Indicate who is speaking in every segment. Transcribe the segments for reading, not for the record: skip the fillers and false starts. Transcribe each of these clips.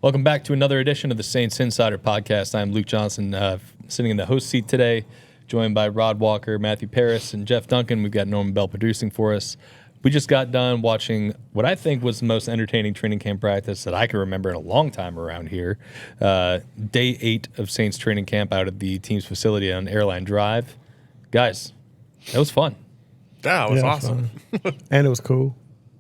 Speaker 1: Welcome back to another edition of the Saints Insider Podcast. I'm Luke Johnson, sitting in the host seat today, joined by Rod Walker, Matthew Paris, and Jeff Duncan. We've got Norman Bell producing for us. We just got done watching what I think was the most entertaining training camp practice that I can remember in a long time around here. Day 8 of Saints training camp out at the team's facility on Airline Drive. Guys, that was fun.
Speaker 2: Yeah, it was awesome.
Speaker 3: And it was cool.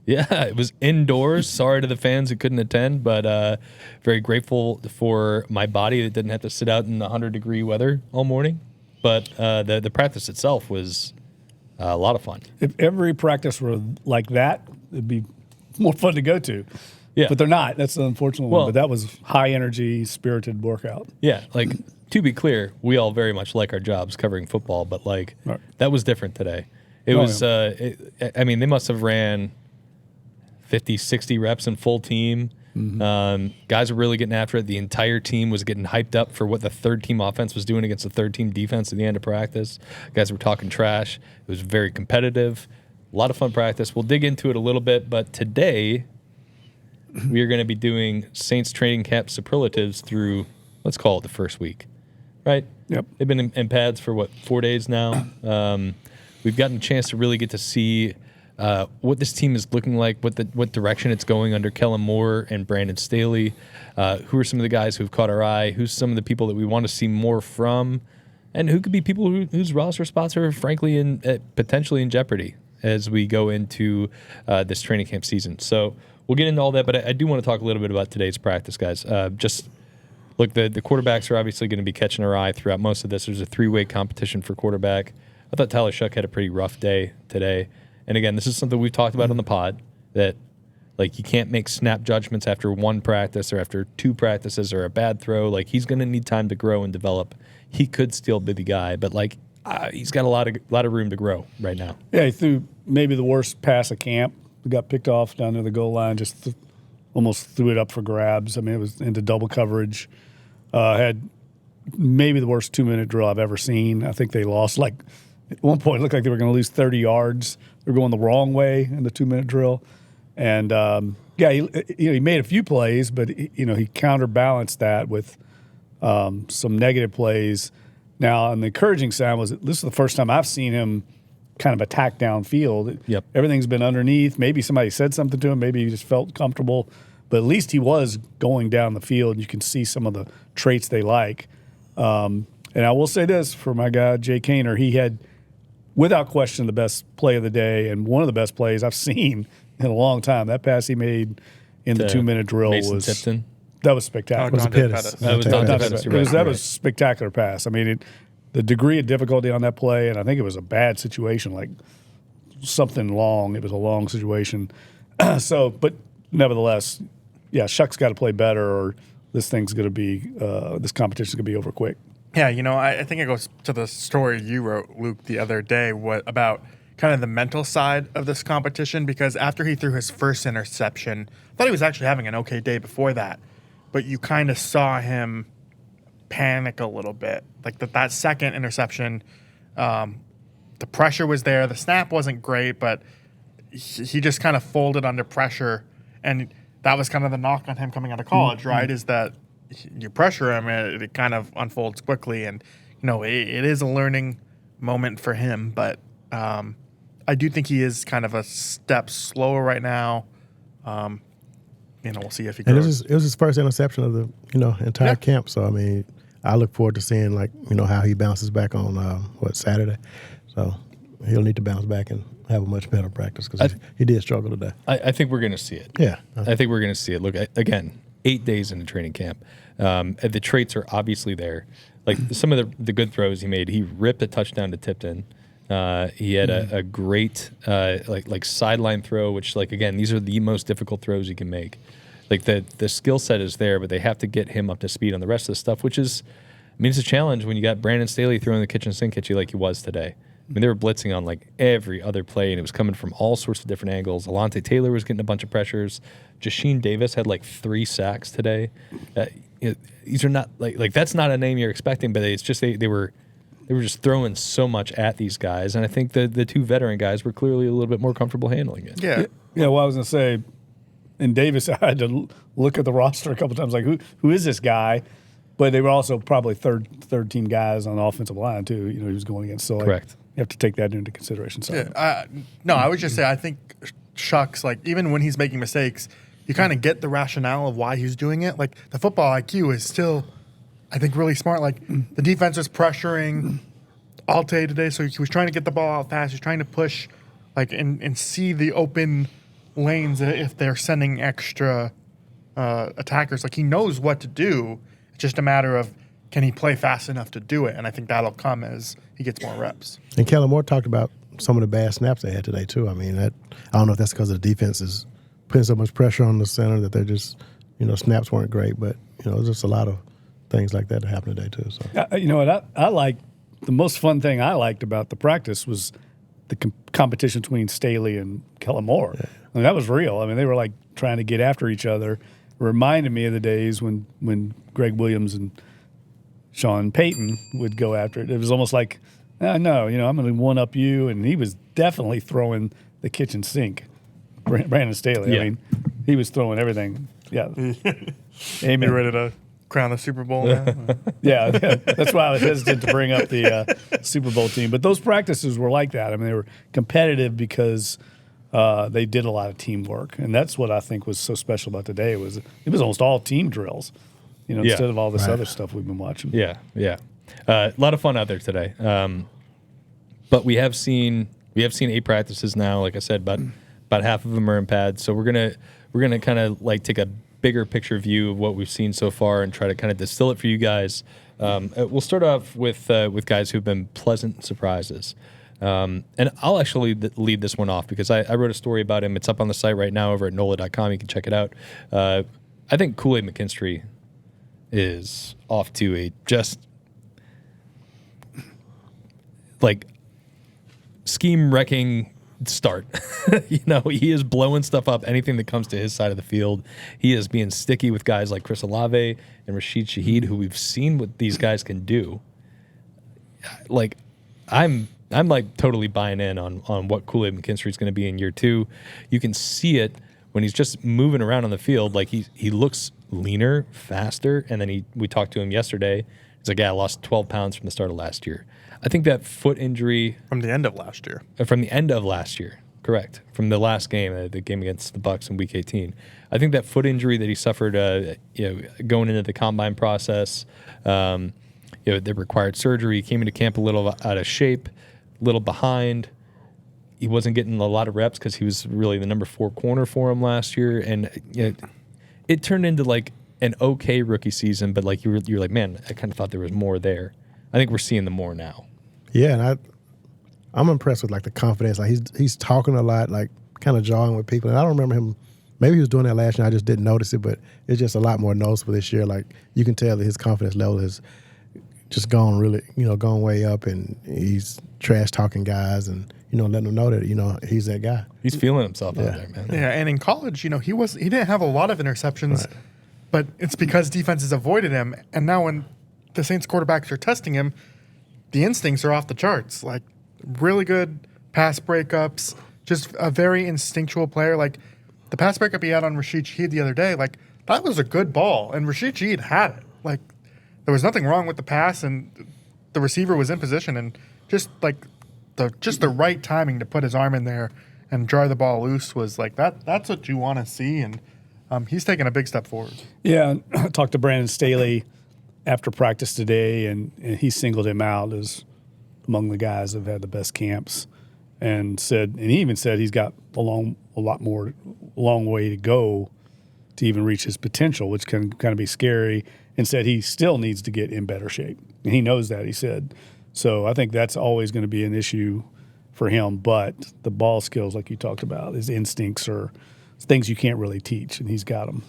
Speaker 1: Yeah, it was indoors. Sorry to the fans who couldn't attend, but very grateful for my body that didn't have to sit out in the 100-degree weather all morning. But the practice itself was a lot of fun.
Speaker 4: If every practice were like that, it'd be more fun to go to.
Speaker 1: Yeah.
Speaker 4: But they're not. That's the unfortunate one. But that was high-energy, spirited workout.
Speaker 1: Yeah, like, to be clear, we all very much like our jobs covering football, but, like, that was different today. It was, I mean, they must have ran 50, 60 reps in full team. Mm-hmm. Guys were really getting after it. The entire team was getting hyped up for what the third-team offense was doing against the third-team defense at the end of practice. Guys were talking trash. It was very competitive. A lot of fun practice. We'll dig into it a little bit, but today we are going to be doing Saints training camp superlatives through, let's call it the first week, right?
Speaker 4: Yep.
Speaker 1: They've been in pads for, 4 days now. We've gotten a chance to really get to see what this team is looking like, what direction it's going under Kellen Moore and Brandon Staley. Who are some of the guys who have caught our eye? Who's some of the people that we want to see more from? And who could be people whose roster spots are, frankly, potentially in jeopardy as we go into this training camp season. So we'll get into all that, but I do want to talk a little bit about today's practice, guys. Look, the quarterbacks are obviously going to be catching our eye throughout most of this. There's a 3-way competition for quarterback. I thought Tyler Shough had a pretty rough day today. And again, this is something we've talked about on the pod, that like you can't make snap judgments after one practice or after 2 practices or a bad throw. Like, he's going to need time to grow and develop. He could still be the guy, but like he's got a lot of room to grow right now.
Speaker 4: Yeah, he threw maybe the worst pass of camp. He got picked off down near the goal line, just almost threw it up for grabs. I mean, it was into double coverage. Had maybe the worst 2-minute drill I've ever seen. I think they lost, like, at one point it looked like they were going to lose 30 yards. They were going the wrong way in the 2-minute drill. And, he made a few plays, but, he counterbalanced that with some negative plays. Now, on the encouraging side this is the first time I've seen him kind of attack downfield.
Speaker 1: Yep.
Speaker 4: Everything's been underneath. Maybe somebody said something to him. Maybe he just felt comfortable. But at least he was going down the field. You can see some of the traits they like. And I will say this for my guy, Jay Kaner, he had, without question, the best play of the day and one of the best plays I've seen in a long time. That pass he made in the 2-minute drill
Speaker 1: Mason
Speaker 4: was
Speaker 1: Tipton.
Speaker 4: That was spectacular. That was a spectacular pass. I mean, the degree of difficulty on that play, and I think it was a bad situation, like something long. It was a long situation. But nevertheless, yeah, Shough's got to play better, or this thing's going to be this competition's going to be over quick.
Speaker 2: Yeah, I think it goes to the story you wrote, Luke, the other day about kind of the mental side of this competition, because after he threw his first interception, I thought he was actually having an okay day before that, but you kind of saw him panic a little bit. Like that second interception, the pressure was there. The snap wasn't great, but he just kind of folded under pressure, and that was kind of the knock on him coming out of college, right, is that you pressure him, and it kind of unfolds quickly. And, it is a learning moment for him. But I do think he is kind of a step slower right now. We'll see if he grows.
Speaker 3: And it was his first interception of the, entire camp. So, I mean, I look forward to seeing, how he bounces back on, Saturday. So he'll need to bounce back and have a much better practice because he did struggle today.
Speaker 1: I think we're going to see it.
Speaker 3: Yeah.
Speaker 1: I think we're going to see it. Look, again, 8 days into training camp. The traits are obviously there. Like some of the good throws he made, he ripped a touchdown to Tipton. He had a great like sideline throw, which again, these are the most difficult throws you can make. Like the skill set is there, but they have to get him up to speed on the rest of the stuff, which is, it's a challenge when you got Brandon Staley throwing the kitchen sink at you like he was today. They were blitzing on every other play, and it was coming from all sorts of different angles. Alontae Taylor was getting a bunch of pressures. Jasheen Davis had 3 sacks today. These are not that's not a name you're expecting, but it's just they were they were just throwing so much at these guys, and I think the two veteran guys were clearly a little bit more comfortable handling it.
Speaker 2: Yeah.
Speaker 4: Yeah, well, I was going to say, in Davis, I had to look at the roster a couple times, like, who is this guy? But they were also probably third team guys on the offensive line, too, he was going against. So, like,
Speaker 1: Correct.
Speaker 4: You have to take that into consideration. So.
Speaker 2: Yeah. No, I would just say I think Shough, like, even when he's making mistakes, you kind of get the rationale of why he's doing it. Like, the football IQ is still, I think, really smart. Like, the defense was pressuring all day today, so he was trying to get the ball out fast. He's trying to push, like, and see the open lanes if they're sending extra attackers. Like, he knows what to do. It's just a matter of, can he play fast enough to do it? And I think that'll come as he gets more reps.
Speaker 3: And Kellen Moore talked about some of the bad snaps they had today, too. I mean, I don't know if that's because of the defense is putting so much pressure on the center that they're just, snaps weren't great. But, there's just a lot of things like that happened today, too. So.
Speaker 4: You know what? I like the most fun thing I liked about the practice was the competition between Staley and Kellen Moore. Yeah. I mean, that was real. I mean, they were like trying to get after each other. It reminded me of the days when Greg Williams and Sean Payton would go after it. It was almost like, no, I'm going to one-up you. And he was definitely throwing the kitchen sink, Brandon Staley.
Speaker 1: Yeah.
Speaker 4: I mean, he was throwing everything. Yeah.
Speaker 2: Amy ready to crown the Super Bowl now?
Speaker 4: Yeah, that's why I was hesitant to bring up the Super Bowl team. But those practices were like that. I mean, they were competitive because they did a lot of teamwork. And that's what I think was so special about today. It was almost all team drills. Instead of all this other stuff we've been watching.
Speaker 1: Yeah. A lot of fun out there today. But we have seen 8 practices now. Like I said, about half of them are in pads. So we're gonna kind of like take a bigger picture view of what we've seen so far and try to kind of distill it for you guys. We'll start off with guys who've been pleasant surprises. And I'll actually lead this one off because I wrote a story about him. It's up on the site right now over at NOLA.com. You can check it out. I think Kool-Aid McKinstry is off to a just like scheme wrecking start. He is blowing stuff up, anything that comes to his side of the field. He is being sticky with guys like Chris Olave and Rashid Shaheed, who we've seen what these guys can do. Like, I'm like totally buying in on what Kool-Aid McKinstry is going to be in year 2. You can see it when he's just moving around on the field. Like he looks leaner, faster, and then we talked to him yesterday. He's like, I lost 12 pounds from the start of last year. I think that foot injury
Speaker 2: from the end of last year.
Speaker 1: Correct. From the last game, the game against the Bucs in Week 18. I think that foot injury that he suffered, going into the combine process, that required surgery. He came into camp a little out of shape, a little behind. He wasn't getting a lot of reps because he was really the number 4 corner for him last year, and it turned into like an okay rookie season. But like you're like, man, I kind of thought there was more there. I think we're seeing the more now.
Speaker 3: Yeah, and I'm impressed with like the confidence. Like he's talking a lot, like kind of jawing with people. And I don't remember him. Maybe he was doing that last year. I just didn't notice it, but it's just a lot more noticeable this year. Like you can tell that his confidence level has just gone way up, and he's trash talking guys and letting them know that he's that guy.
Speaker 1: He's feeling himself out there, man.
Speaker 2: Yeah, and in college, he didn't have a lot of interceptions, right, but it's because defenses avoided him. And now when the Saints quarterbacks are testing him, the instincts are off the charts. Like really good pass breakups, just a very instinctual player. Like the pass breakup he had on Rashid Shaheed the other day, like that was a good ball, and Rashid Shaheed had it. Like there was nothing wrong with the pass, and the receiver was in position, and just like the right timing to put his arm in there and draw the ball loose was like that. That's what you want to see, and he's taking a big step forward.
Speaker 4: Yeah, I talked to Brandon Staley after practice today, and he singled him out as among the guys that have had the best camps, and he even said he's got a long way to go to even reach his potential, which can kind of be scary, and said he still needs to get in better shape. And he knows that, he said. So I think that's always going to be an issue for him, but the ball skills, like you talked about, his instincts are things you can't really teach, and he's got them.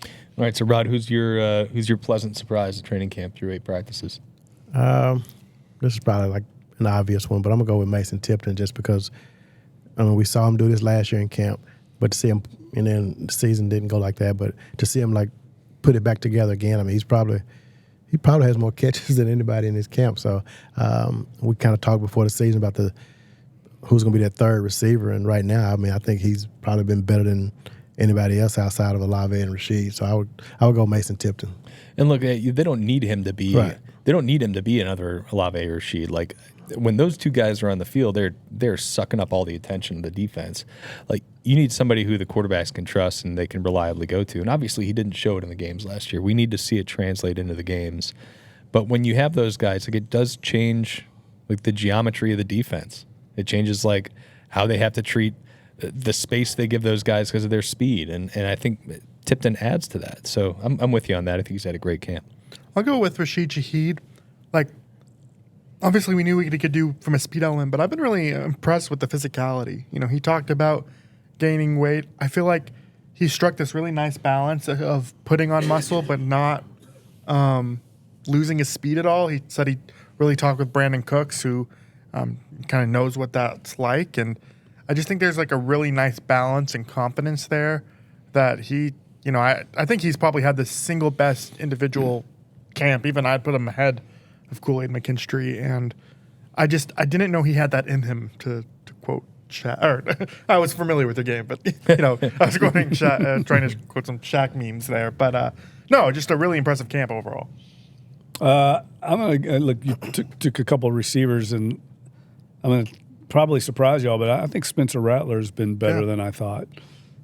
Speaker 1: All right, so Rod, who's your pleasant surprise at training camp through 8 practices?
Speaker 3: This is probably like an obvious one, but I'm gonna go with Mason Tipton just because we saw him do this last year in camp, but to see him, and then the season didn't go like that, but to see him like put it back together again, he's probably he probably has more catches than anybody in his camp. So we kind of talked before the season about who's going to be that third receiver. And right now, I mean, I think he's probably been better than anybody else outside of Olave and Rashid. So I would go Mason Tipton.
Speaker 1: And look, they don't need him to be.
Speaker 3: Right.
Speaker 1: They don't need him to be another Olave or Rashid. Like when those two guys are on the field, they're sucking up all the attention of the defense. Like you need somebody who the quarterbacks can trust and they can reliably go to. And obviously, he didn't show it in the games last year. We need to see it translate into the games. But when you have those guys, like it does change like the geometry of the defense. It changes like how they have to treat the space they give those guys because of their speed, and I think Tipton adds to that. So I'm with you on that. I think he's had a great camp.
Speaker 2: I'll go with Rashid Shaheed. Like, obviously we knew what he could do from a speed element, but I've been really impressed with the physicality. You know, he talked about gaining weight. I feel like he struck this really nice balance of putting on muscle but not losing his speed at all. He said he really talked with Brandon Cooks, who kind of knows what that's like, and I just think there's like a really nice balance and confidence there that he, you know, I think he's probably had the single best individual camp. Even I'd put him ahead of Kool-Aid McKinstry, and I didn't know he had that in him to quote Shaq. Or I was familiar with the game, but you know, I was quoting Shaq, trying to quote some Shaq memes there. But no, just a really impressive camp overall.
Speaker 4: I'm gonna look. You took a couple of receivers, and I'm gonna probably surprise y'all, but I think Spencer Rattler's been better than I thought.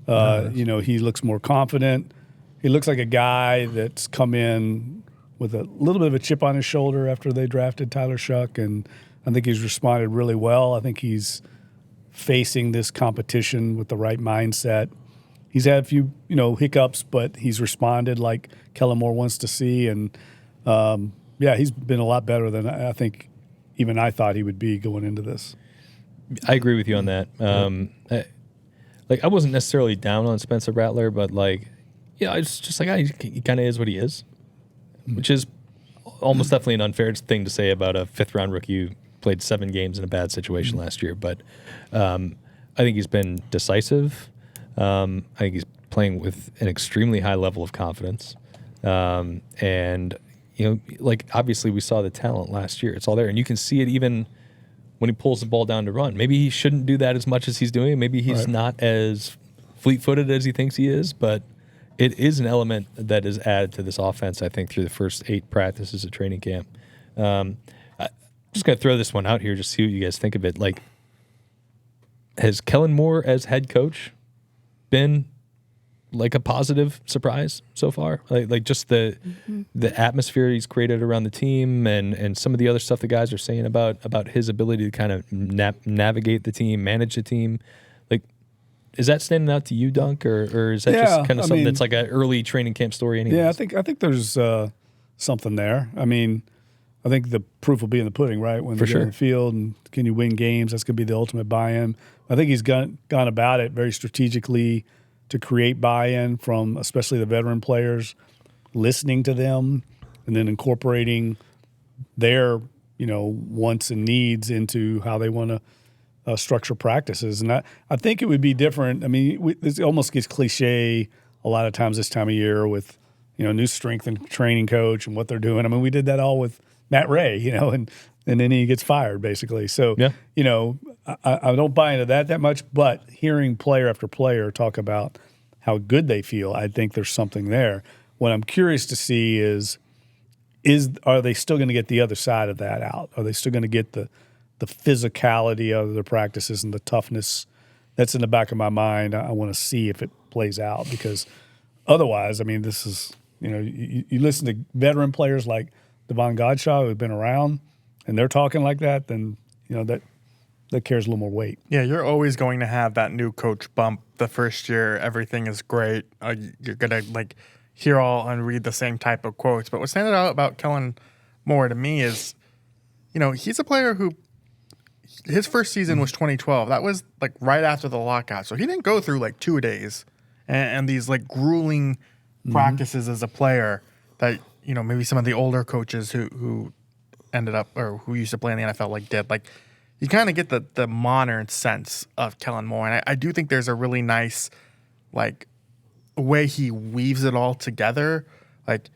Speaker 4: You know, he looks more confident. He looks like a guy that's come in with a little bit of a chip on his shoulder after they drafted Tyler Shough, and I think he's responded really well. I think he's facing this competition with the right mindset. He's had a few, you know, hiccups, but he's responded like Kellen Moore wants to see, and yeah, he's been a lot better than I think even I thought he would be going into this.
Speaker 1: I agree with you on that. I wasn't necessarily down on Spencer Rattler, but like, yeah, it's just like he kind of is what he is, which is almost definitely an unfair thing to say about a fifth-round rookie who played 7 games in a bad situation last year. But I think he's been decisive. I think he's playing with an extremely high level of confidence. And, you know, like obviously we saw the talent last year. It's all there. And you can see it even when he pulls the ball down to run. Maybe he shouldn't do that as much as he's doing. Maybe he's not as fleet-footed as he thinks he is, but it is an element that is added to this offense, I think, through the first 8 practices of training camp. I'm just going to throw this one out here, just see what you guys think of it. Like, has Kellen Moore as head coach been like a positive surprise so far? Like just the atmosphere he's created around the team and some of the other stuff the guys are saying about his ability to kind of navigate the team, manage the team. Like, is that standing out to you, Dunk, or is that just kind of something that's like an early training camp story anyways?
Speaker 4: Yeah, I think there's something there. I mean, I think the proof will be in the pudding, right? When they get on the field, and can you win games? That's going to be the ultimate buy-in. I think he's gone about it very strategically to create buy-in from especially the veteran players, listening to them, and then incorporating their, you know, wants and needs into how they want to structure practices. And I think it would be different. I mean, it almost gets cliche a lot of times this time of year with, you know, new strength and training coach and what they're doing. I mean, we did that all with Matt Ray, you know, and then he gets fired basically. So, you know, I don't buy into that much, but hearing player after player talk about how good they feel, I think there's something there. What I'm curious to see is are they still going to get the other side of that out? Are they still going to get the physicality of their practices and the toughness? That's in the back of my mind. I want to see if it plays out, because otherwise, I mean, this is, you know, you listen to veteran players like Devon Godshaw who have been around and they're talking like that, then, you know, that carries a little more weight.
Speaker 2: Yeah, you're always going to have that new coach bump the first year. Everything is great. You're going to like hear all and read the same type of quotes. But what stands out about Kellen Moore to me is, you know, he's a player who his first season was 2012. That was like right after the lockout. So he didn't go through like 2 days and these like grueling practices as a player that, you know, maybe some of the older coaches who ended up or who used to play in the NFL like did. Like, you kind of get the modern sense of Kellen Moore. And I do think there's a really nice, like, way he weaves it all together. Like,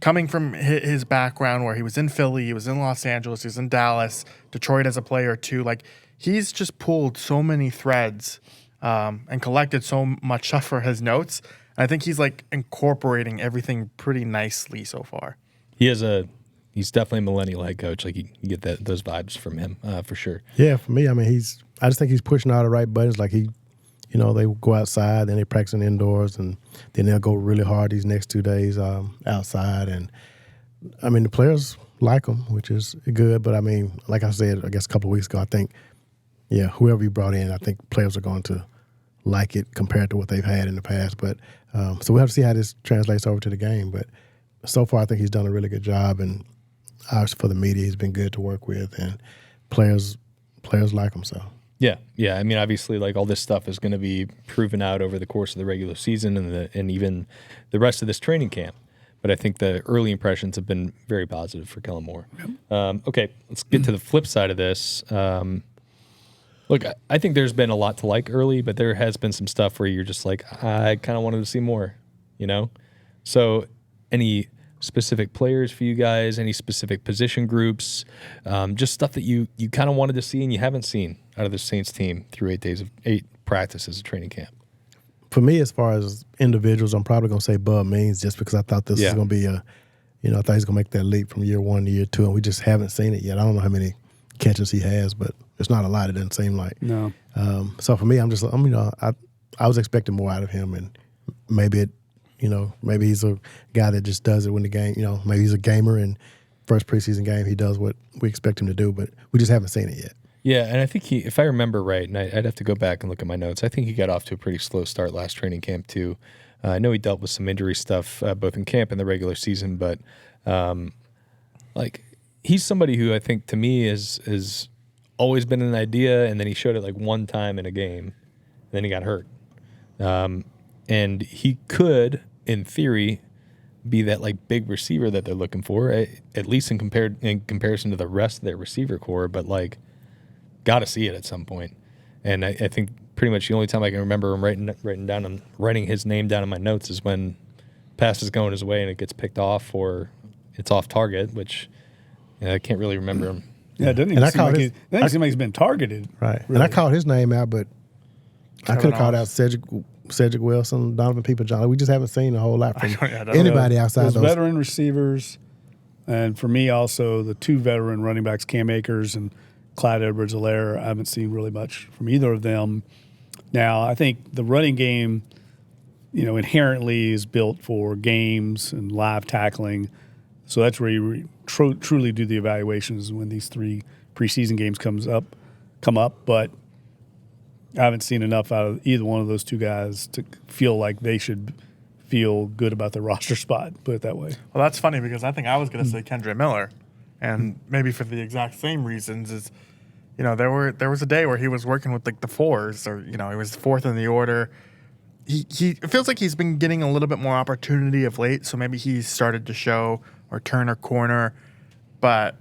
Speaker 2: coming from his background where he was in Philly, he was in Los Angeles, he was in Dallas, Detroit as a player too. Like, he's just pulled so many threads and collected so much stuff for his notes. And I think he's like incorporating everything pretty nicely so far.
Speaker 1: He's definitely a millennial head coach. Like, you get those vibes from him for sure.
Speaker 3: Yeah, for me, I mean, I just think he's pushing all the right buttons. Like, they go outside, then they practicing indoors, and then they'll go really hard these next 2 days outside. And I mean, the players like him, which is good. But I mean, like I said, I guess a couple of weeks ago, I think, whoever you brought in, I think players are going to like it compared to what they've had in the past. But so we'll have to see how this translates over to the game. But so far, I think he's done a really good job. And obviously for the media, he's been good to work with, and players like him. So.
Speaker 1: Yeah. I mean, obviously, like, all this stuff is going to be proven out over the course of the regular season and even the rest of this training camp. But I think the early impressions have been very positive for Kellen Moore. Yep. Okay, let's get to the flip side of this. Look, I think there's been a lot to like early, but there has been some stuff where you're just like, I kind of wanted to see more, So any specific players for you guys, any specific position groups, just stuff that you kind of wanted to see and you haven't seen out of the Saints team through 8 practices of training camp?
Speaker 3: For me, as far as individuals, I'm probably going to say Bub Means, just because I thought this was going to be I thought he's going to make that leap from year 1 to year 2, and we just haven't seen it yet. I don't know how many catches he has, but it's not a lot. It doesn't seem like.
Speaker 4: No.
Speaker 3: So for me, I was expecting more out of him, and maybe maybe he's a guy that just does it when the game, maybe he's a gamer, and first preseason game he does what we expect him to do, but we just haven't seen it yet.
Speaker 1: Yeah, and I think if I remember right, and I'd have to go back and look at my notes, I think he got off to a pretty slow start last training camp too. I know he dealt with some injury stuff both in camp and the regular season, but he's somebody who I think to me is always been an idea, and then he showed it like one time in a game, and then he got hurt. And he could, in theory, be that like big receiver that they're looking for, at least in comparison to the rest of their receiver core, but like, got to see it at some point. And I think pretty much the only time I can remember him writing his name down in my notes is when pass is going his way and it gets picked off or it's off target, which I can't really remember him.
Speaker 4: Yeah, it doesn't even seem like he's been targeted.
Speaker 3: Right.
Speaker 4: Really.
Speaker 3: And I called his name out, but I could have called out Cedric Wilson, Donovan Peoples-Johnson. We just haven't seen a whole lot from anybody outside those.
Speaker 4: Veteran receivers, and for me also the 2 veteran running backs, Cam Akers and Clyde Edwards-Helaire. I haven't seen really much from either of them. Now, I think the running game, inherently is built for games and live tackling. So that's where you truly do the evaluations when these 3 preseason games come up. But I haven't seen enough out of either one of those 2 guys to feel like they should feel good about their roster spot, put it that way.
Speaker 2: Well, that's funny because I think I was going to say Kendre Miller, and maybe for the exact same reasons. Is there was a day where he was working with like the 4s, or he was 4th in the order. It feels like he's been getting a little bit more opportunity of late, so maybe he's started to show or turn a corner, but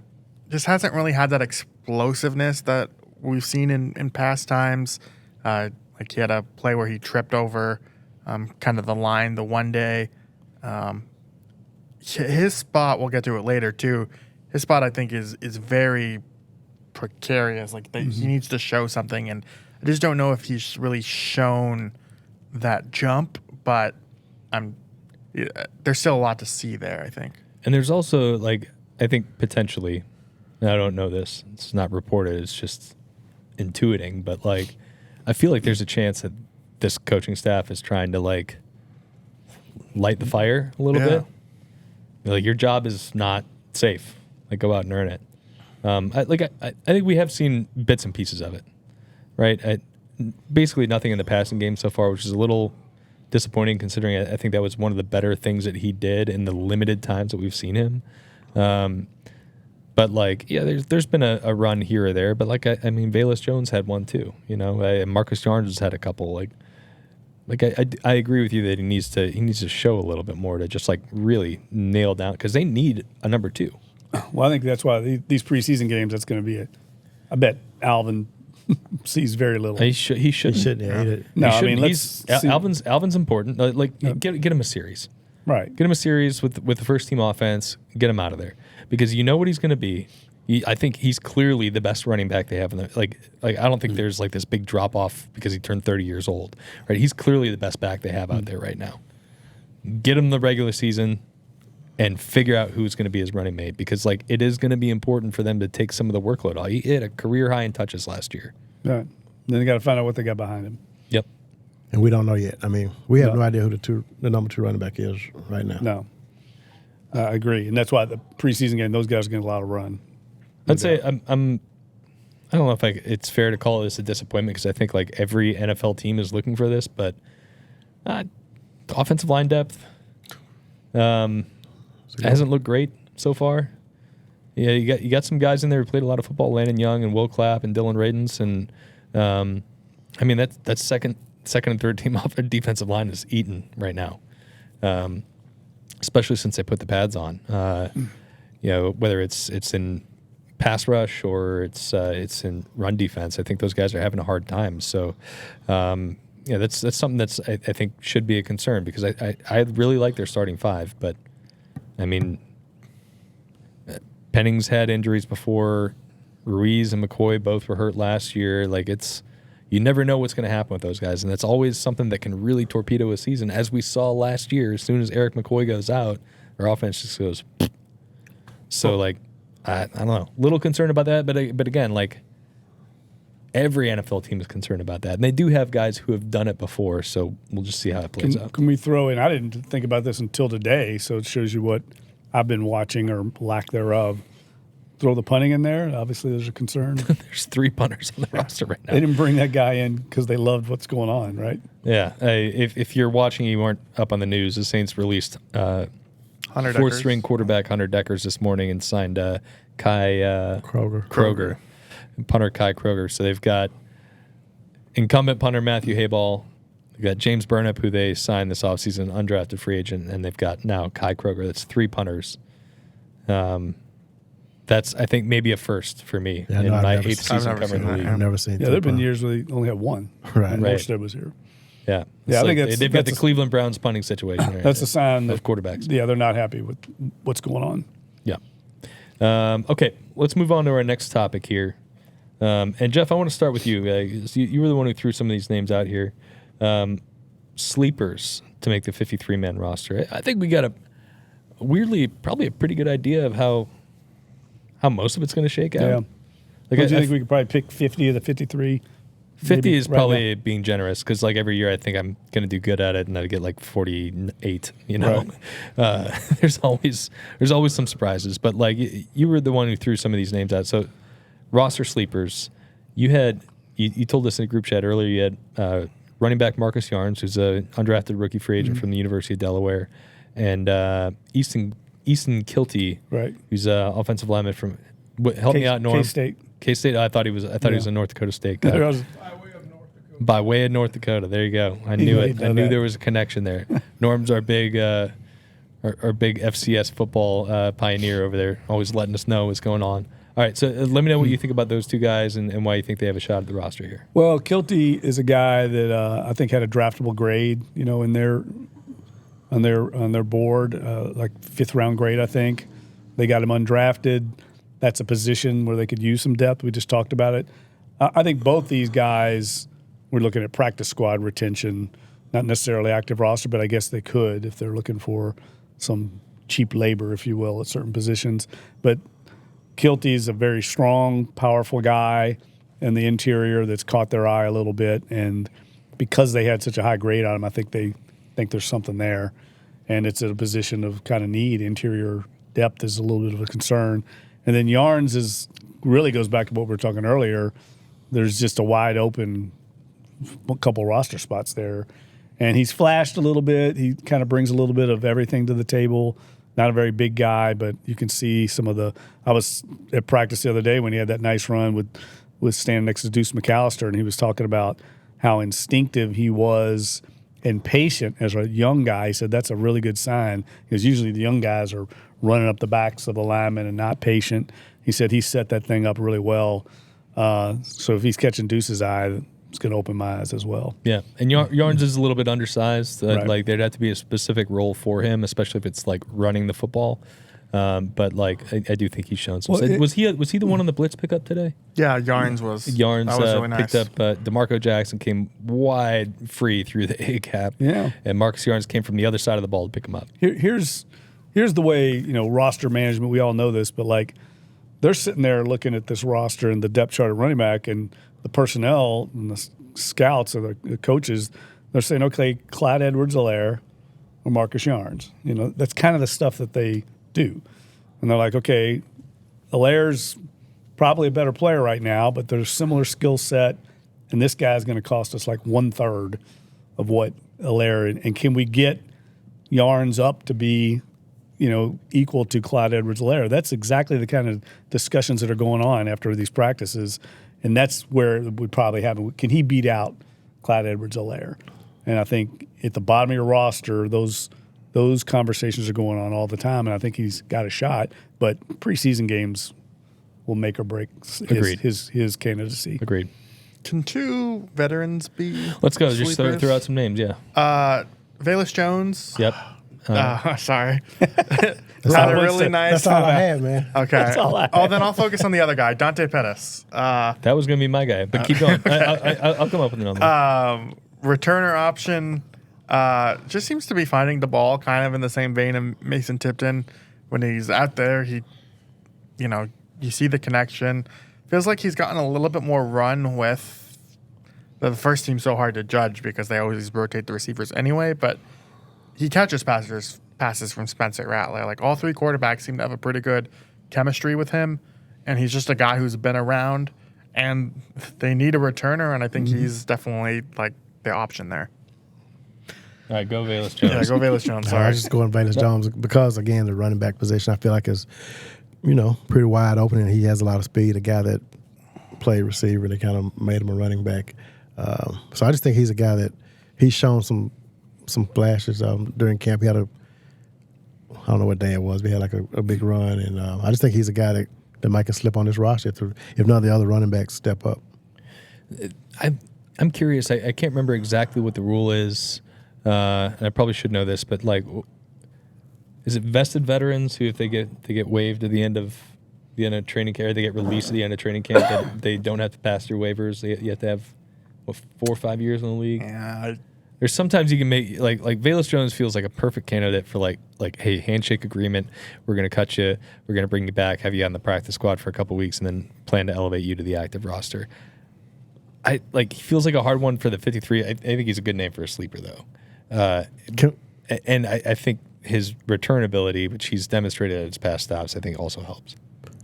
Speaker 2: just hasn't really had that explosiveness that we've seen in past times. Like he had a play where he tripped over kind of the line the one day. His spot, we'll get to it later too. His spot, I think, is very precarious. Like he needs to show something, and I just don't know if he's really shown that jump. But there's still a lot to see there, I think.
Speaker 1: And there's also I think potentially, and I don't know this. It's not reported. It's just intuiting, but I feel like there's a chance that this coaching staff is trying to light the fire a little bit. Your job is not safe. Go out and earn it. I think we have seen bits and pieces of it, right? Basically nothing in the passing game so far, which is a little disappointing considering I think that was one of the better things that he did in the limited times that we've seen him. But there's been a run here or there. But Velus Jones had one too. Marcus Yarns has had a couple. I agree with you that he needs to show a little bit more to just really nail down, because they need a number 2.
Speaker 4: Well, I think that's why these preseason games, that's going to be I bet Alvin sees very little.
Speaker 1: He shouldn't.
Speaker 3: Yeah.
Speaker 4: No,
Speaker 1: Alvin's important. Get him a series.
Speaker 4: Right.
Speaker 1: Get him a series with the first team offense. Get him out of there because you know what he's going to be. I think he's clearly the best running back they have. Like I don't think there's like this big drop off because he turned 30 years old. Right? He's clearly the best back they have out there right now. Get him the regular season and figure out who's going to be his running mate because like it is going to be important for them to take some of the workload off. He hit a career high in touches last year.
Speaker 4: Right. Then they got to find out what they got behind him.
Speaker 1: Yep.
Speaker 3: And we don't know yet. I mean, we have no idea who the number 2 running back is right now.
Speaker 4: No. I agree. And that's why the preseason game, those guys are getting a lot of run.
Speaker 1: I'd say I don't know if it's fair to call this a disappointment because I think like every NFL team is looking for this, but offensive line depth hasn't looked great so far. Yeah, you got some guys in there who played a lot of football, Landon Young and Will Clapp and Dylan Radens, and I mean that's second and third team off defensive line is eaten right now, especially since they put the pads on. Whether it's in pass rush or it's in run defense, I think those guys are having a hard time. So, that's something that's I think should be a concern because I really like their starting 5, but I mean, Penning's had injuries before. Ruiz and McCoy both were hurt last year. Like you never know what's going to happen with those guys, and that's always something that can really torpedo a season, as we saw last year. As soon as Eric McCoy goes out, their offense just goes. So I don't know, a little concerned about that, but again, like every NFL team is concerned about that, and they do have guys who have done it before. So we'll just see how it plays out.
Speaker 4: Can we throw in? I didn't think about this until today, so it shows you what I've been watching or lack thereof. Throw the punting in there. Obviously, there's a concern.
Speaker 1: There's 3 punters on the roster right now.
Speaker 4: They didn't bring that guy in because they loved what's going on, right?
Speaker 1: Yeah. If you're watching, you weren't up on the news. The Saints released fourth-string quarterback Hunter Deckers this morning and signed Kai Kroger, punter Kai Kroger. So they've got incumbent punter Matthew Hayball. They've got James Burnip, who they signed this offseason, undrafted free agent, and they've got now Kai Kroger. That's 3 punters. That's, I think, maybe a first for me in my 8th season covering the league.
Speaker 3: I've never seen.
Speaker 4: Yeah, there have been years where they only had 1.
Speaker 3: Right.
Speaker 4: Morstead was here.
Speaker 1: Yeah.
Speaker 4: Yeah, I think
Speaker 1: they've got the Cleveland Browns punting situation. Right?
Speaker 4: That's a sign
Speaker 1: of
Speaker 4: that
Speaker 1: quarterbacks.
Speaker 4: Yeah, they're not happy with what's going on.
Speaker 1: Yeah. Okay, let's move on to our next topic here. And Jeff, I want to start with you. You were the one who threw some of these names out here. Sleepers to make the 53-man roster. I think we got probably a pretty good idea of how most of it's going to shake out.
Speaker 4: Yeah.
Speaker 1: Like
Speaker 4: Do you think we could probably pick 50 of the 53?
Speaker 1: 50 is
Speaker 4: right
Speaker 1: probably being generous because like every year I think I'm going to do good at it and I get like 48, you know. Right. There's always some surprises, but like you were the one who threw some of these names out. So roster sleepers, you told us in a group chat earlier you had running back Marcus Yarns, who's a undrafted rookie free agent from the University of Delaware, and Easton Kilty, right, who's an offensive lineman from help me out, Norm.
Speaker 4: K-State.
Speaker 1: K-State. I thought he was a North Dakota State guy. By way of North Dakota. There you go. I knew it. I knew there was a connection there. Norm's our big FCS football pioneer over there, always letting us know what's going on. All right, so let me know what you think about those two guys and why you think they have a shot at the roster here.
Speaker 4: Well, Kilty is a guy that I think had a draftable grade, in on their board, like 5th round grade, I think. They got him undrafted. That's a position where they could use some depth. We just talked about it. I think both these guys, we're looking at practice squad retention, not necessarily active roster, but I guess they could if they're looking for some cheap labor, if you will, at certain positions. But Kilty is a very strong, powerful guy in the interior that's caught their eye a little bit. And because they had such a high grade on him, I think they think there's something there. And it's at a position of kind of need. Interior depth is a little bit of a concern. And then Yarns really goes back to what we were talking earlier. There's just a wide open couple roster spots there. And he's flashed a little bit. He kind of brings a little bit of everything to the table. Not a very big guy, but you can see some of the – I was at practice the other day when he had that nice run with standing next to Deuce McAllister, and he was talking about how instinctive he was and patient as a young guy. He said that's a really good sign because usually the young guys are running up the backs of the linemen and not patient. He said he set that thing up really well. So if he's catching Deuce's eye, it's going to open my eyes as well.
Speaker 1: Yeah, and Yarns is a little bit undersized.
Speaker 4: Right.
Speaker 1: Like there'd have to be a specific role for him, especially if it's like running the football. But like I do think he's shown some.
Speaker 4: Well,
Speaker 1: was he the one on the blitz pickup today?
Speaker 2: Yeah, Yarns was really nice.
Speaker 1: Picked up DeMarco Jackson, came wide free through the A gap.
Speaker 4: Yeah,
Speaker 1: and Marcus Yarns came from the other side of the ball to pick him up.
Speaker 4: Here's the way, roster management. We all know this, but like they're sitting there looking at this roster and the depth chart of running back and the personnel and the scouts or the coaches. They're saying, okay, Clyde Edwards-Helaire or Marcus Yarns. That's kind of the stuff that they do. And they're like, okay, Hilaire's probably a better player right now, but there's similar skill set, and this guy's going to cost us like 1/3 of what Helaire. And can we get Yarns up to be, equal to Clyde Edwards-Helaire? That's exactly the kind of discussions that are going on after these practices, and that's where we probably have. Can he beat out Clyde Edwards-Helaire? And I think at the bottom of your roster, those conversations are going on all the time, and I think he's got a shot. But preseason games will make or break his candidacy.
Speaker 1: Agreed.
Speaker 2: Can two veterans be?
Speaker 1: Let's go. Just
Speaker 2: sleepers?
Speaker 1: throw out some names. Yeah.
Speaker 2: Velus Jones.
Speaker 1: Yep.
Speaker 2: Sorry.
Speaker 3: That's
Speaker 2: Had
Speaker 3: all-
Speaker 2: a really nice.
Speaker 3: That's all I had, man.
Speaker 2: Okay. Then I'll focus on the other guy, Dante Pettis.
Speaker 1: That was going to be my guy, but keep going. I'll come up with another one.
Speaker 2: Returner option. Just seems to be finding the ball kind of in the same vein of Mason Tipton. When he's out there, you see the connection. Feels like he's gotten a little bit more run with the first team. So hard to judge because they always rotate the receivers anyway. But he catches passes from Spencer Rattler. Like all three quarterbacks seem to have a pretty good chemistry with him, and he's just a guy who's been around. And they need a returner, and I think he's definitely like the option there.
Speaker 1: All right, go Velus Jones.
Speaker 2: Yeah, go Velus Jones.
Speaker 3: I
Speaker 2: Sorry.
Speaker 3: was just going Velus Jones because, again, the running back position I feel like is, pretty wide open, and he has a lot of speed. A guy that played receiver, they kind of made him a running back. So I just think he's a guy that he's shown some flashes during camp. He had I don't know what day it was, but he had like a big run, and I just think he's a guy that might can slip on this roster if none of the other running backs step up.
Speaker 1: I'm curious. I can't remember exactly what the rule is. And I probably should know this, but like, is it vested veterans who, if they get waived at the end of training camp, or they get released at the end of training camp, that they don't have to pass through waivers? You have to have 4 or 5 years in the league.
Speaker 2: Yeah.
Speaker 1: There's sometimes you can make like Velus Jones feels like a perfect candidate for like hey, handshake agreement. We're gonna cut you. We're gonna bring you back, have you on the practice squad for a couple weeks, and then plan to elevate you to the active roster. He feels like a hard one for the 53. I think he's a good name for a sleeper though. And I think his return ability, which he's demonstrated at his past stops, I think also helps.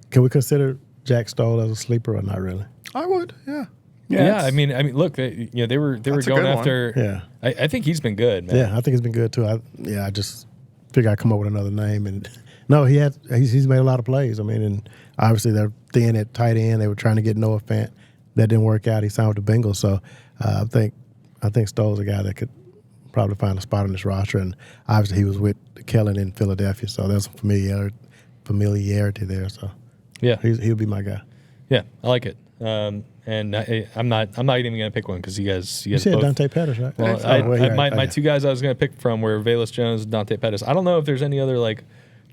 Speaker 3: Can we consider Jack Stoll as a sleeper or not really?
Speaker 2: I would. Yeah.
Speaker 1: Yeah, I mean, look, they were going after.
Speaker 3: Yeah,
Speaker 1: I think he's been good, man.
Speaker 3: Yeah, I think he's been good too. I just figured I'd come up with another name, and no, he's made a lot of plays. I mean, and obviously they're thin at tight end. They were trying to get Noah Fant, that didn't work out. He signed with the Bengals, so I think Stoll's a guy that could probably find a spot on this roster, and obviously he was with Kellen in Philadelphia, so there's some familiarity there. So
Speaker 1: yeah,
Speaker 3: he'll be my guy.
Speaker 1: Yeah, I like it. And I'm not even going to pick one because you guys
Speaker 3: You said
Speaker 1: both.
Speaker 3: Dante Pettis, right?
Speaker 1: Well, my two guys I was going to pick from were Velus Jones and Dante Pettis. I don't know if there's any other like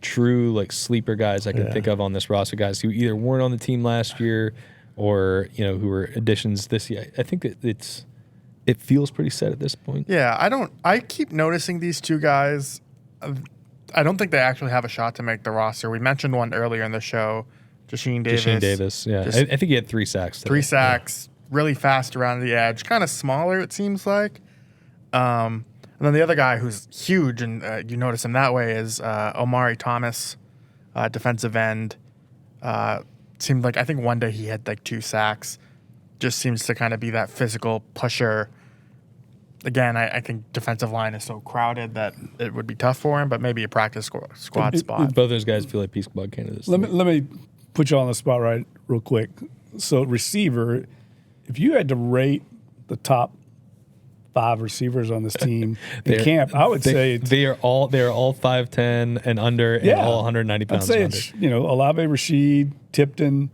Speaker 1: true like sleeper guys I can think of on this roster, guys who either weren't on the team last year or who were additions this year. I think that it feels pretty set at this point.
Speaker 2: Yeah, I keep noticing these two guys. I don't think they actually have a shot to make the roster. We mentioned one earlier in the show, Jasheen Davis.
Speaker 1: Yeah. I think he had 3 sacks today.
Speaker 2: 3 sacks, really fast around the edge, kind of smaller it seems like. And then the other guy who's huge, and you notice him that way, is Omari Thomas, defensive end. Seemed like I think one day he had like 2 sacks. Just seems to kind of be that physical pusher. Again, I think defensive line is so crowded that it would be tough for him, but maybe a practice squad spot.
Speaker 1: Both those guys feel like Peace Squad candidates.
Speaker 4: Let me put you on the spot right real quick. So receiver, if you had to rate the top 5 receivers on this team in camp, I would say
Speaker 1: they are all 5'10" and under, and all 190 pounds.
Speaker 4: I'd say it's Olave Rashid, Tipton,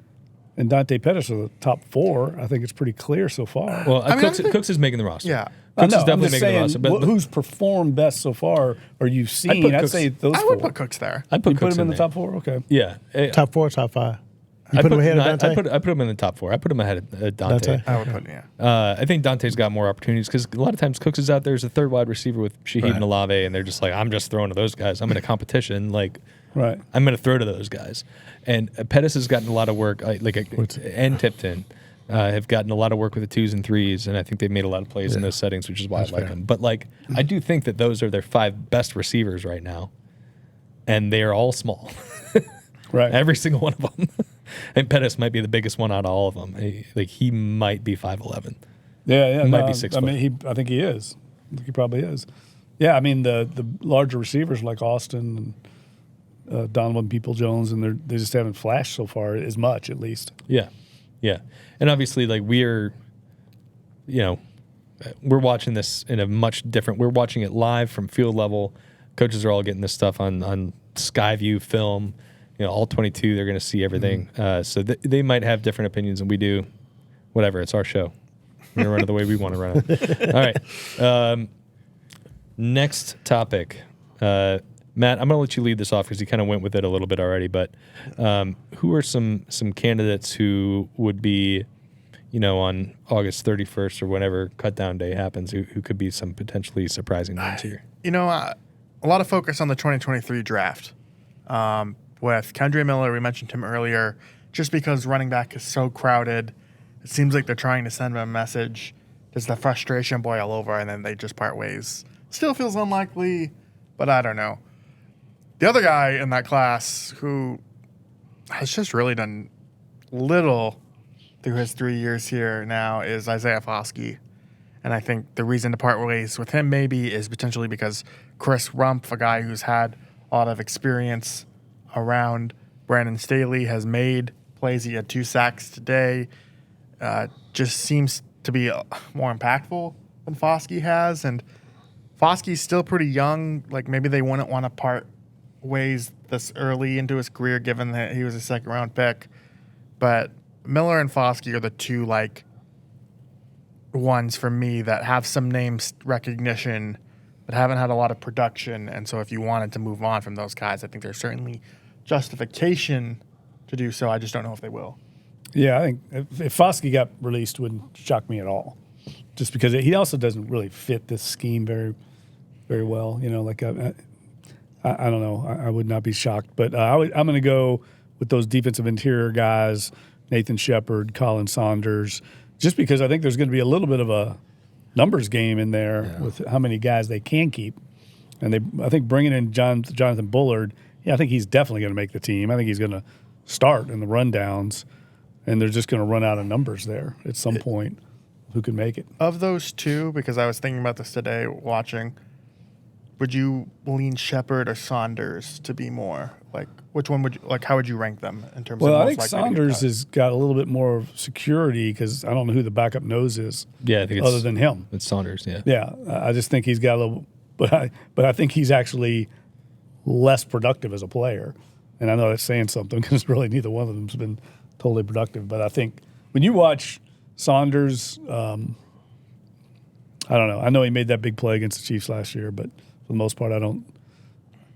Speaker 4: and Dante Pettis are the top 4. I think it's pretty clear so far.
Speaker 1: Well,
Speaker 2: I mean,
Speaker 1: Cooks is making the roster.
Speaker 2: Yeah.
Speaker 1: Cooks is
Speaker 4: I'm
Speaker 1: definitely
Speaker 4: just
Speaker 1: making
Speaker 4: saying,
Speaker 1: the roster. But
Speaker 4: who's performed best so far, or you've seen?
Speaker 1: put
Speaker 4: I'd
Speaker 1: Cooks-
Speaker 4: say those
Speaker 2: I
Speaker 4: 4.
Speaker 2: would put Cooks there.
Speaker 1: I'd put
Speaker 4: You put
Speaker 1: Cooks
Speaker 4: him in the
Speaker 1: there.
Speaker 4: top 4? Okay.
Speaker 1: Yeah.
Speaker 3: Top 4, top 5. You
Speaker 1: I
Speaker 3: put him ahead of
Speaker 1: no,
Speaker 3: Dante?
Speaker 1: I put him in the top 4. I put him ahead of Dante.
Speaker 3: Dante?
Speaker 2: I would put, yeah.
Speaker 1: I think Dante's got more opportunities because a lot of times Cooks is out there as a third wide receiver with Shaheed
Speaker 3: Right.
Speaker 1: and Olave, and they're just like, I'm just throwing to those guys. I'm in a competition. Like,
Speaker 4: Right.
Speaker 1: I'm going to throw to those guys. And Pettis has gotten a lot of work, and Tipton have gotten a lot of work with the 2s and 3s, and I think they've made a lot of plays in those settings, which is why I like
Speaker 3: fair.
Speaker 1: them. But, like, I do think that those are their 5 best receivers right now, and they are all small.
Speaker 4: Right.
Speaker 1: Every single one of them. And Pettis might be the biggest one out of all of them. He might be 5'11".
Speaker 4: Yeah.
Speaker 1: He might
Speaker 4: no,
Speaker 1: be 6
Speaker 4: I
Speaker 1: foot.
Speaker 4: mean, I think he is. I think he probably is. Yeah. I mean, the larger receivers like Austin and Donovan People-Jones, and they just haven't flashed so far as much, at least.
Speaker 1: Yeah. And obviously, like, we're watching this in a much different. We're watching it live from field level. Coaches are all getting this stuff on Skyview film. All 22. They're going to see everything. So they might have different opinions than we do. Whatever. It's our show. We're going to run it the way we want to run it. All right. Next topic. Matt, I'm going to let you lead this off because you kind of went with it a little bit already. But who are some candidates who would be, on August 31st or whenever cutdown day happens, who could be some potentially surprising names here?
Speaker 2: A lot of focus on the 2023 draft. With Kendre Miller, we mentioned him earlier, just because running back is so crowded, it seems like they're trying to send him a message. Does the frustration boil over and then they just part ways? Still feels unlikely, but I don't know. The other guy in that class who has just really done little through his 3 years here now is Isaiah Foskey. And I think the reason to part ways with him maybe is potentially because Chris Rumpf, a guy who's had a lot of experience around Brandon Staley, has made plays. He had 2 sacks today. Just seems to be more impactful than Foskey has. And Foskey's still pretty young. Like, maybe they wouldn't want to part ways this early into his career, given that he was a 2nd-round pick. But Miller and Foskey are the 2, like, ones for me that have some name recognition but haven't had a lot of production. And so if you wanted to move on from those guys, I think there's certainly justification to do so. I just don't know if they will.
Speaker 4: Yeah, I think if Foskey got released, it wouldn't shock me at all. Just because he also doesn't really fit this scheme very, very well. I don't know. I would not be shocked. But I'm going to go with those defensive interior guys, Nathan Shepard, Colin Saunders, just because I think there's going to be a little bit of a numbers game in there with how many guys they can keep. And I think bringing in Jonathan Bullard, I think he's definitely going to make the team. I think he's going to start in the rundowns, and they're just going to run out of numbers there at some point. Who can make it?
Speaker 2: Of those 2, because I was thinking about this today watching, would you lean Shepard or Saunders to be more? Like, which one would you, like, how would you rank them in terms of
Speaker 4: Well, I
Speaker 2: most
Speaker 4: think
Speaker 2: likely to get
Speaker 4: Saunders
Speaker 2: cut?
Speaker 4: has got a little bit more security because I don't know who the backup nose is
Speaker 1: Yeah, I think it's
Speaker 4: other than him.
Speaker 1: It's Saunders, yeah.
Speaker 4: Yeah, I just think he's got a little, but I think he's actually less productive as a player. And I know that's saying something because really neither one of them's been totally productive. But I think when you watch Saunders, I don't know. I know he made that big play against the Chiefs last year, but for the most part,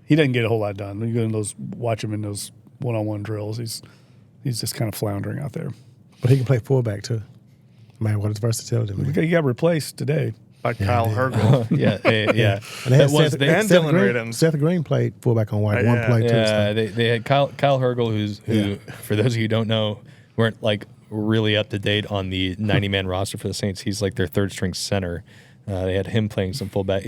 Speaker 4: he doesn't get a whole lot done. When you go in watch him in those one-on-one drills, he's just kind of floundering out there.
Speaker 3: But he can play fullback, too. Man, what is versatility, man?
Speaker 4: He got replaced today.
Speaker 2: Like Kyle Hergel.
Speaker 1: yeah.
Speaker 3: And they had
Speaker 1: was
Speaker 3: Seth,
Speaker 1: they-
Speaker 2: and
Speaker 3: Seth
Speaker 2: Dylan
Speaker 3: Green,
Speaker 2: Radins.
Speaker 3: Seth Green played fullback on white one
Speaker 2: Yeah.
Speaker 3: play, too.
Speaker 1: Yeah,
Speaker 3: So.
Speaker 1: they had Kyle Hergel, who for those of you who don't know, weren't like really up to date on the 90-man roster for the Saints. He's like their 3rd-string center. They had him playing some fullback.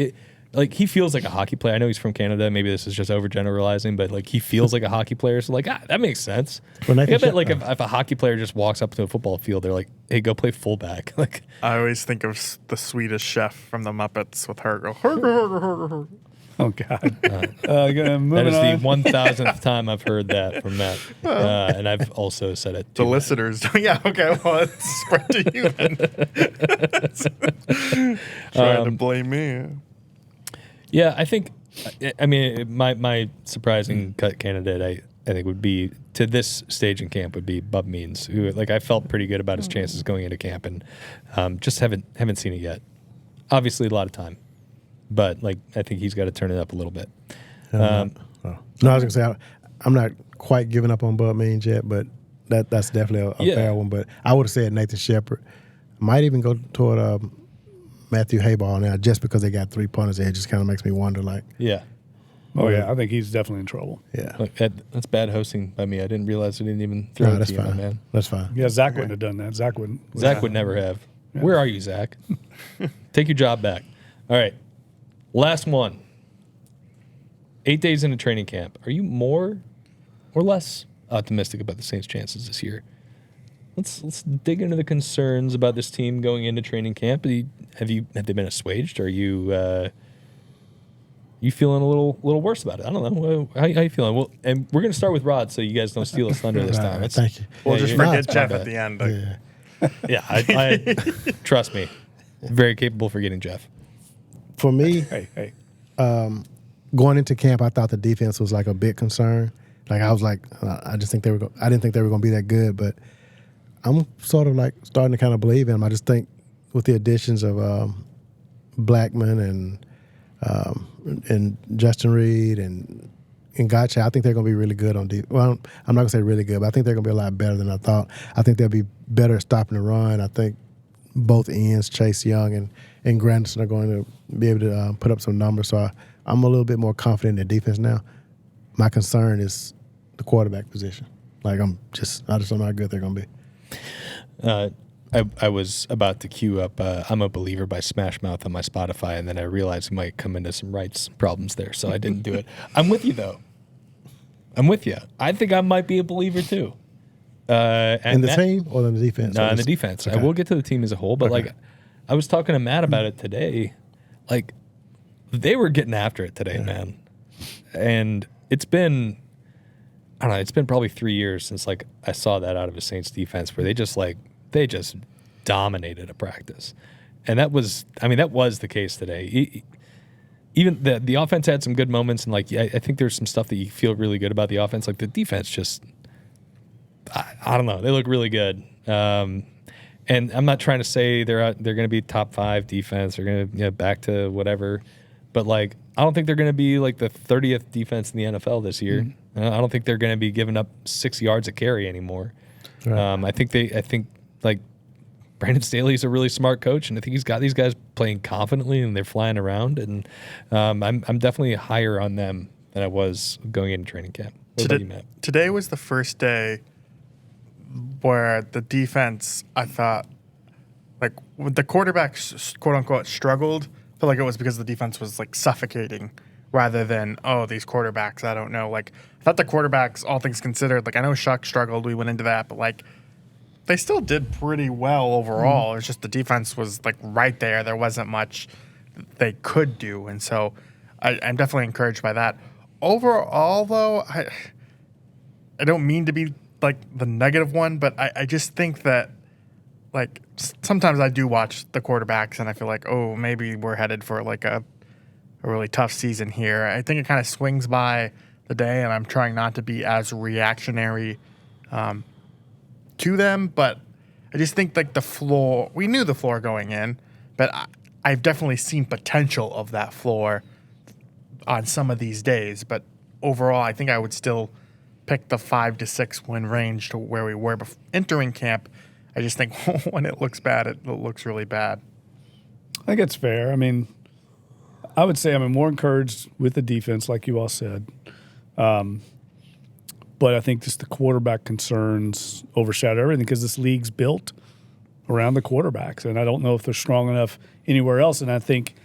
Speaker 1: He feels like a hockey player. I know he's from Canada. Maybe this is just overgeneralizing, but like he feels like a hockey player. So like, that makes sense.
Speaker 3: Well,
Speaker 1: I
Speaker 3: Nathan
Speaker 1: bet like
Speaker 3: Shepard-
Speaker 1: if a hockey player just walks up to a football field, they're like, "Hey, go play fullback." Like,
Speaker 2: I always think of the Swedish chef from the Muppets with Hergel. Hergel.
Speaker 4: Oh, God.
Speaker 1: that
Speaker 4: Moving
Speaker 1: is the
Speaker 4: on.
Speaker 1: 1000th time I've heard that from Matt, and I've also said it.
Speaker 2: The
Speaker 1: to
Speaker 2: listeners. Yeah, okay. Well, it's spread to you then. Trying to blame me.
Speaker 1: Yeah, I think. I mean, my surprising cut candidate. I think would be to this stage in camp would be Bub Means, who like I felt pretty good about his chances going into camp, and just haven't seen it yet. Obviously, a lot of time, but like I think he's got to turn it up a little bit.
Speaker 3: No, I was gonna say I'm not quite giving up on Bud Means yet, but that's definitely a fair one. But I would have said Nathan Shepard. Might even go toward Matthew Hayball now, just because they got 3 punters there. It just kind of makes me wonder, like,
Speaker 1: Yeah.
Speaker 4: Oh, yeah. I think he's definitely in trouble.
Speaker 3: yeah,
Speaker 1: Look, that's bad hosting by me. I didn't realize I didn't even throw
Speaker 3: no,
Speaker 1: it
Speaker 3: that's
Speaker 1: to you, my
Speaker 3: fine.
Speaker 1: man.
Speaker 3: That's fine.
Speaker 4: Yeah, Zach wouldn't have done that. Zach wouldn't.
Speaker 1: Zach would never have. Where are you, Zach? Take your job back. All right. Last one. 8 days into training camp. Are you more or less optimistic about the Saints' chances this year? Let's dig into the concerns about this team going into training camp. Have they been assuaged? Are you you feeling a little worse about it? I don't know. How you feeling? Well, and we're gonna start with Rod, so you guys don't steal his thunder this time.
Speaker 3: Thank you.
Speaker 2: We'll
Speaker 1: Yeah,
Speaker 2: just
Speaker 1: you're
Speaker 2: forget
Speaker 1: not
Speaker 2: Jeff
Speaker 1: bad.
Speaker 2: at the end.
Speaker 3: Yeah.
Speaker 1: Yeah, I trust me. Very capable forgetting Jeff.
Speaker 3: For me,
Speaker 4: Hey.
Speaker 3: going into camp, I thought the defense was like a big concern. Like I was like, I didn't think they were going to be that good, but I'm sort of like starting to kind of believe in them. I just think with the additions of Blackman and Justin Reed and Gotcha, I think they're going to be really good on defense. Well, I'm not going to say really good, but I think they're going to be a lot better than I thought. I think they'll be better at stopping the run. I think both ends, Chase Young and Granderson, are going to be able to put up some numbers. So I'm a little bit more confident in the defense now. My concern is the quarterback position. Like I just don't know how good they're going to be.
Speaker 1: I was about to queue up I'm a Believer by Smash Mouth on my Spotify, and then I realized we might come into some rights problems there, so I didn't do it. I'm with you, though. I'm with you. I think I might be a believer, too.
Speaker 3: In the team or in the defense?
Speaker 1: No, in the defense.
Speaker 3: Okay.
Speaker 1: I will get to the team as a whole, but like I was talking to Matt about it today. Like they were getting after it today, man. And it's been, I don't know, it's been probably 3 years since like I saw that out of a Saints defense where they just dominated a practice. And that was the case today. Even the offense had some good moments, and like I think there's some stuff that you feel really good about the offense. Like the defense just, I don't know, they look really good. And I'm not trying to say they're going to be top 5 defense. They're going to back to whatever, but like I don't think they're going to be like the 30th defense in the NFL this year. I don't think they're going to be giving up 6 yards a carry anymore. Right. I think like Brandon Staley's a really smart coach, and I think he's got these guys playing confidently and they're flying around. And I'm definitely higher on them than I was going into training camp. What about you, Matt?
Speaker 2: Today was the first day where the defense, I thought, like when the quarterbacks, quote unquote, struggled, I feel like it was because the defense was like suffocating rather than, oh, these quarterbacks, I don't know. Like I thought the quarterbacks, all things considered, like I know Shough struggled, we went into that, but like they still did pretty well overall. It's just the defense was like right there. There wasn't much they could do. And so I'm definitely encouraged by that. Overall, though, I don't mean to be like the negative one, but I just think that like sometimes I do watch the quarterbacks and I feel like, oh, maybe we're headed for like a really tough season here. I think it kind of swings by the day, and I'm trying not to be as reactionary to them, but I just think like the floor, we knew the floor going in, but I've definitely seen potential of that floor on some of these days. But overall, I think I would still pick the 5 to 6 win range to where we were entering camp. I just think when it looks bad, it looks really bad.
Speaker 4: I think it's fair. I mean, I would say I'm more encouraged with the defense, like you all said. But I think just the quarterback concerns overshadow everything because this league's built around the quarterbacks, and I don't know if they're strong enough anywhere else. And I think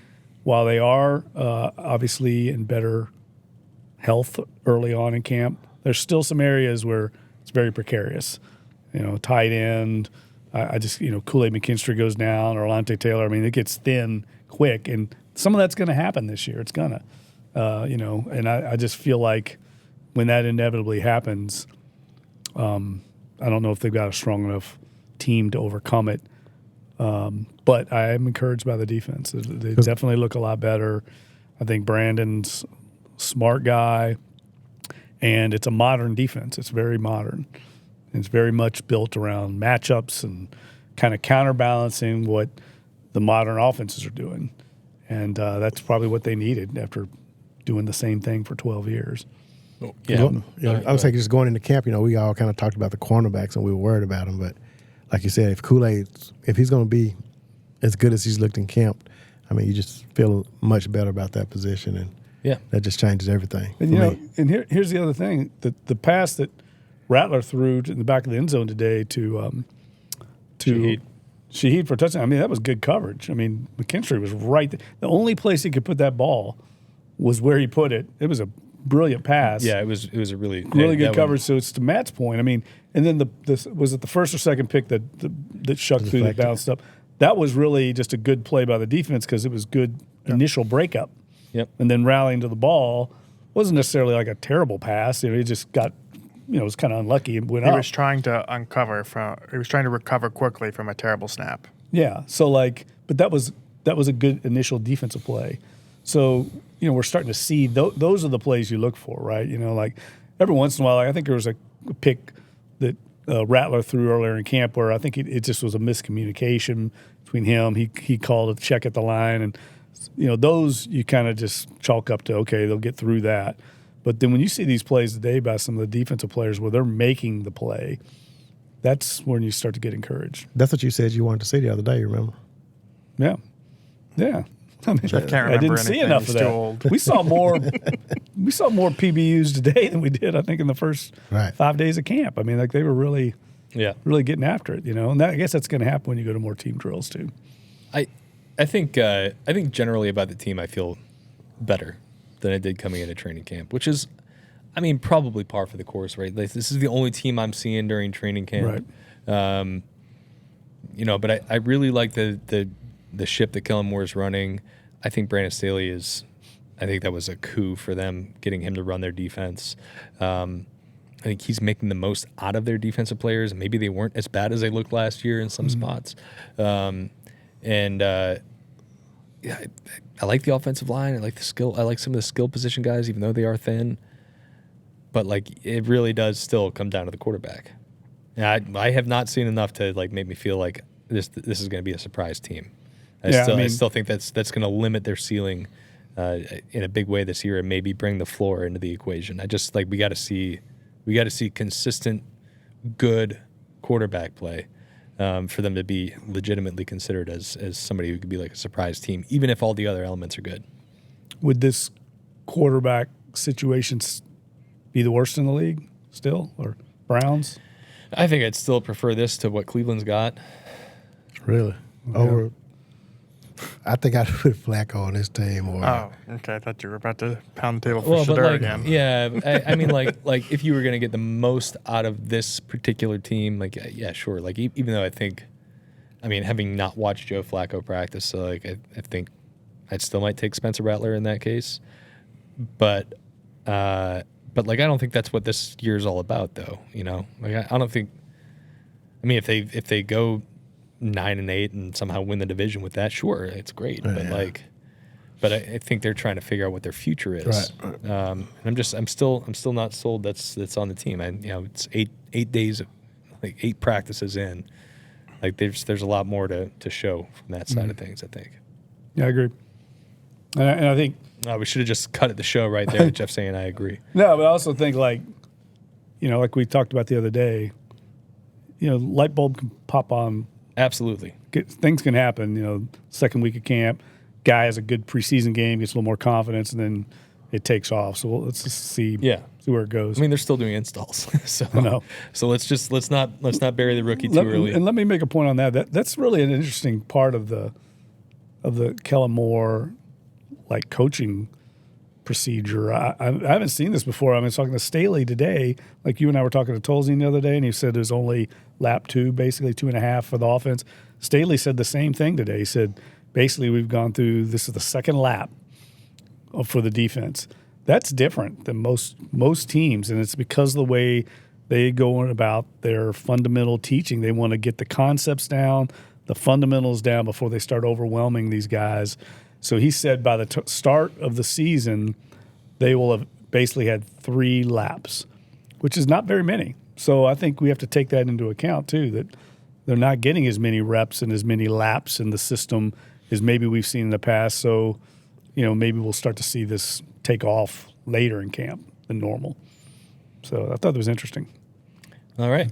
Speaker 4: while they are obviously in better health early on in camp, there's still some areas where it's very precarious. You know, tight end. I just, Kool-Aid McKinstry goes down, or Alante Taylor. I mean, it gets thin quick, and some of that's going to happen this year. It's going to, and I just feel like when that inevitably happens, I don't know if they've got a strong enough team to overcome it. But I am encouraged by the defense. They definitely look a lot better. I think Brandon's a smart guy. And it's a modern defense. It's very modern. It's very much built around matchups and kind of counterbalancing what the modern offenses are doing. And that's probably what they needed after doing the same thing for 12 years.
Speaker 1: Yeah.
Speaker 3: I would say just going into camp, we all kind of talked about the cornerbacks and we were worried about them. But like you said, if he's going to be as good as he's looked in camp, I mean, you just feel much better about that position. And that just changes everything.
Speaker 4: And here's the other thing: the pass that Rattler threw in the back of the end zone today to Shaheed for a touchdown. I mean, that was good coverage. I mean, McKinstry was right there. The only place he could put that ball was where he put it. It was a brilliant pass.
Speaker 1: Yeah, it was a really
Speaker 4: good coverage. So it's to Matt's point. I mean, and then was it the first or second pick that Shough threw that bounced up? That was really just a good play by the defense because it was good initial breakup.
Speaker 1: Yep.
Speaker 4: And then rallying to the ball wasn't necessarily like a terrible pass. He just got, it was kind of unlucky and went up.
Speaker 2: He was trying to recover quickly from a terrible snap.
Speaker 4: Yeah. So but that was a good initial defensive play. So, we're starting to see those are the plays you look for, right? Like every once in a while, I think there was a pick that Rattler threw earlier in camp where I think it just was a miscommunication between him. He called a check at the line, and those you kind of just chalk up to, okay, they'll get through that. But then when you see these plays today by some of the defensive players where they're making the play, that's when you start to get encouraged.
Speaker 3: That's what you said you wanted to see the other day, you remember?
Speaker 4: Yeah. Yeah. I mean,
Speaker 2: I can't remember
Speaker 4: I didn't see enough of that.
Speaker 2: Old.
Speaker 4: We saw more PBUs today than we did, I think, in the first 5 days of camp. I mean, they were really getting after it, And I guess that's going to happen when you go to more team drills too.
Speaker 1: I think generally about the team, I feel better than I did coming into training camp, which is, I mean, probably par for the course, right? Like, this is the only team I'm seeing during training camp, right? But I really like the ship that Kellen Moore is running. I think Brandon Staley I think that was a coup for them, getting him to run their defense. I think he's making the most out of their defensive players. Maybe they weren't as bad as they looked last year in some spots. I like the offensive line. I like the skill. I like some of the skill position guys, even though they are thin. But it really does still come down to the quarterback. And I have not seen enough to make me feel like this is going to be a surprise team. I still think that's going to limit their ceiling in a big way this year and maybe bring the floor into the equation. I just we got to see consistent, good quarterback play for them to be legitimately considered as somebody who could be a surprise team, even if all the other elements are good.
Speaker 4: Would this quarterback situation be the worst in the league still, or Browns?
Speaker 1: I think I'd still prefer this to what Cleveland's got.
Speaker 3: Really? Over. I think I'd put Flacco on this team.
Speaker 2: Oh, okay. I thought you were about to pound the table for Shedeur again.
Speaker 1: Yeah, I mean, if you were going to get the most out of this particular team, yeah, sure. Even though having not watched Joe Flacco practice, I think I still might take Spencer Rattler in that case. But I don't think that's what this year is all about, though. I don't think. I mean, if they go 9-8 and somehow win the division with that, sure, it's great. But I think they're trying to figure out what their future is. Right. I'm still not sold that's on the team. It's 8 days, 8 practices in. There's a lot more to show from that side of things, I think.
Speaker 4: Yeah, I agree. And I think
Speaker 1: we should have just cut at the show right there with Jeff saying I agree.
Speaker 4: No, but I also think like we talked about the other day, light bulb can pop on.
Speaker 1: Absolutely.
Speaker 4: Things can happen, second week of camp, guy has a good preseason game, gets a little more confidence, and then it takes off. So let's just see where it goes.
Speaker 1: I mean, they're still doing installs. So let's not bury the rookie too early.
Speaker 4: And let me make a point on that. That's really an interesting part of the Kellen Moore coaching procedure. I haven't seen this before. I was talking to Staley today, you and I were talking to Tolzien the other day, and he said there's only lap 2, basically 2.5 for the offense. Staley said the same thing today. He said, basically, we've gone through, this is the second lap for the defense. That's different than most teams, and it's because of the way they go about their fundamental teaching. They want to get the concepts down, the fundamentals down before they start overwhelming these guys. So he said by the start of the season, they will have basically had 3 laps, which is not very many. So I think we have to take that into account too, that they're not getting as many reps and as many laps in the system as maybe we've seen in the past. So, maybe we'll start to see this take off later in camp than normal. So I thought that was interesting.
Speaker 1: All right.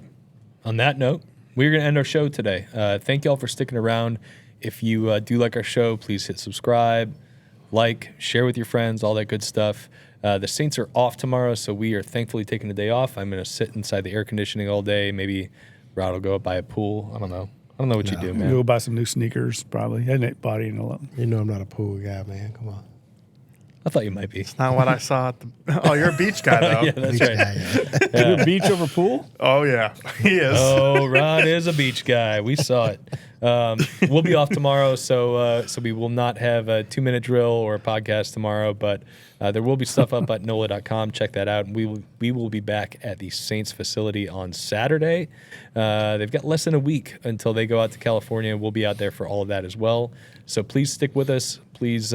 Speaker 1: On that note, we're going to end our show today. Thank you all for sticking around. If you do like our show, please hit subscribe, like, share with your friends, all that good stuff. The Saints are off tomorrow, so we are thankfully taking the day off. I'm going to sit inside the air conditioning all day. Maybe Rod will go up by a pool. I don't know what you do, man.
Speaker 4: Go buy some new sneakers, probably. Hadn't body in a lot.
Speaker 3: You know I'm not a pool guy, man. Come on.
Speaker 1: I thought you might be.
Speaker 2: Not what I saw at the. Oh, you're a beach guy though.
Speaker 1: Yeah, that's
Speaker 3: Beach
Speaker 1: right.
Speaker 3: guy, yeah.
Speaker 4: You're beach over pool?
Speaker 2: Oh yeah, he is.
Speaker 1: Oh, Rod is a beach guy. We saw it. We'll be off tomorrow, so we will not have a 2-minute drill or a podcast tomorrow, but there will be stuff up at NOLA.com. Check that out. We will be back at the Saints facility on Saturday. They've got less than a week until they go out to California. We'll be out there for all of that as well. So please stick with us. Please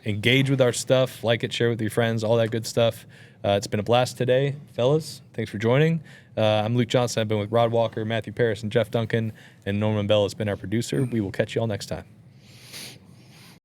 Speaker 1: engage with our stuff, like it, share with your friends, all that good stuff. It's been a blast today, fellas. Thanks for joining. I'm Luke Johnson. I've been with Rod Walker, Matthew Paris, and Jeff Duncan, and Norman Bell has been our producer. We will catch you all next time.